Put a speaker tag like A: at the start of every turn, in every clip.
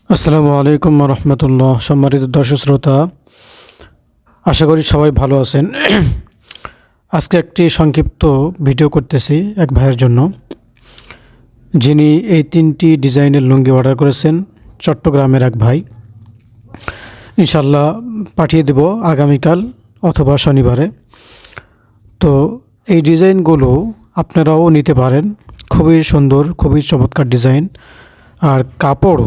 A: আসসালামু আলাইকুম রহমতুল্লাহ। সম্মানিত দর্শক শ্রোতা, আশা করি সবাই ভালো আছেন। আজকে একটি সংক্ষিপ্ত ভিডিও করতেছি এক ভাইয়ের জন্য, যিনি এই 3টি ডিজাইনের লুঙ্গি অর্ডার করেছেন। চট্টগ্রামের এক ভাই। ইনশাল্লাহ পাঠিয়ে দেব আগামীকাল অথবা শনিবারে। তো এই ডিজাইনগুলো আপনারাও নিতে পারেন। খুবই সুন্দর, খুবই চমৎকার ডিজাইন। আর কাপড়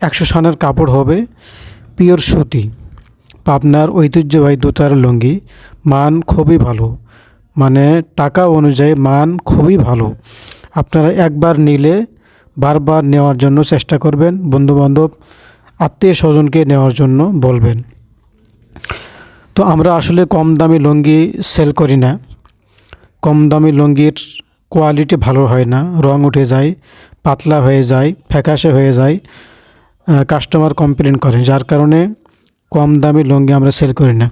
A: 100 শানের কাপড় হবে, পিওর সুতি, পাবনার ঐতিহ্যবাহী দোতার লুঙ্গি। মান খুবই ভালো, মানে টাকা অনুযায়ী মান খুবই ভালো। আপনারা একবার নিলে বারবার নেওয়ার জন্য চেষ্টা করবেন, বন্ধুবান্ধব আত্মীয় স্বজনকে নেওয়ার জন্য বলবেন। তো আমরা আসলে কম দামি লুঙ্গি সেল করি না। কম দামি লুঙ্গির কোয়ালিটি ভালো হয় না, রং উঠে যায়, পাতলা হয়ে যায়, ফ্যাকাশে হয়ে যায়, কাস্টমার কমপ্লেন করে, যার কারণে কম দামি লুঙ্গি আমরা সেল করি না।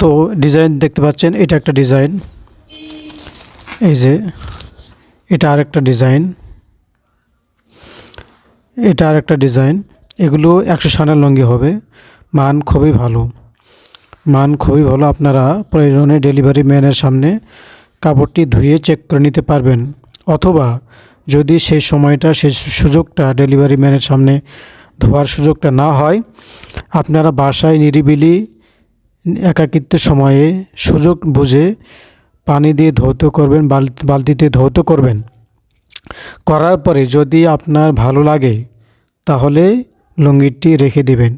A: তো ডিজাইন দেখতে পাচ্ছেন, এটা একটা ডিজাইন, এই যে এটা আরেকটা ডিজাইন, এটা আরেকটা ডিজাইন। এগুলো 100 শানের লুঙ্গি হবে। মান খুবই ভালো, মান খুবই ভালো। আপনারা প্রয়োজনে ডেলিভারি ম্যানের সামনে কাপড়টি ধুয়ে চেক করে নিতে পারবেন, অথবা যদি সেই সময়টা, সেই সুযোগটা ডেলিভারি ম্যানের সামনে ধোয়ার সুযোগটা না হয়, আপনারা বাসায় নিরিবিলি একাকিত্বের সময়ে সুযোগ বুঝে পানি দিয়ে ধৌত করবেন, বালতিতে ধৌত করবেন। করার পরে যদি আপনার ভালো লাগে তাহলে লুঙ্গিটি রেখে দিবেন।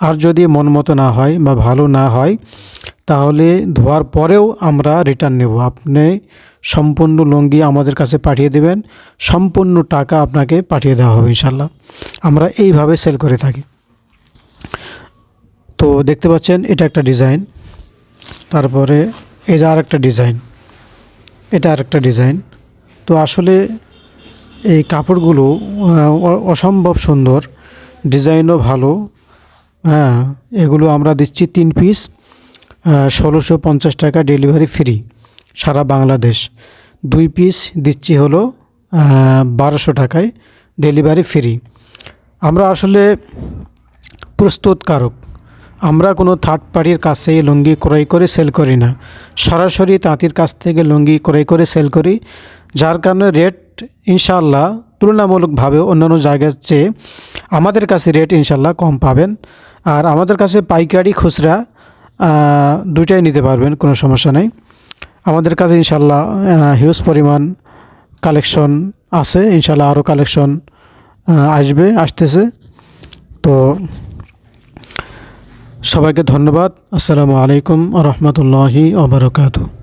A: আর যদি মন মতো না হয় বা ভালো না হয়, তাহলে ধোয়ার পরেও আমরা রিটার্ন নেব। আপনি সম্পূর্ণ লুঙ্গি আমাদের কাছে পাঠিয়ে দেবেন, সম্পূর্ণ টাকা আপনাকে পাঠিয়ে দেওয়া হবে ইনশাল্লাহ। আমরা এইভাবে সেল করে থাকি। তো দেখতে পাচ্ছেন, এটা একটা ডিজাইন। তারপরে এই যে আরেকটা ডিজাইন, এটা আরেকটা ডিজাইন। তো আসলে এই কাপড়গুলো অসম্ভব সুন্দর, ডিজাইনও ভালো। হ্যাঁ, এগুলো আমরা দিচ্ছি 3 পিস 1650 টাকা, ডেলিভারি ফ্রি সারা বাংলাদেশ। 2 পিস দিচ্ছি হলো 1200 টাকায়, ডেলিভারি ফ্রি। আমরা আসলে প্রস্তুতকারক, আমরা কোনো থার্ড পার্টির কাছে লুঙ্গি ক্রয় করে সেল করি না, সরাসরি তাঁতির কাছ থেকে লুঙ্গি ক্রয় করে সেল করি। যার কারণে রেট ইনশাল্লাহ তুলনামূলকভাবে অন্যান্য জায়গার চেয়ে আমাদের কাছে রেট ইনশাল্লাহ কম পাবেন। আর আমাদের কাছে পাইকারি, খুচরা দুইটাই নিতে পারবেন, কোনো সমস্যা নেই। আমাদের কাছে ইনশাল্লাহ হিউজ পরিমাণ কালেকশন আছে, ইনশাল্লাহ আরও কালেকশন আসতেছে। তো সবাইকে ধন্যবাদ। আসসালামু আলাইকুম রহমতুল্লাহি ওয়া বারাকাতুহু।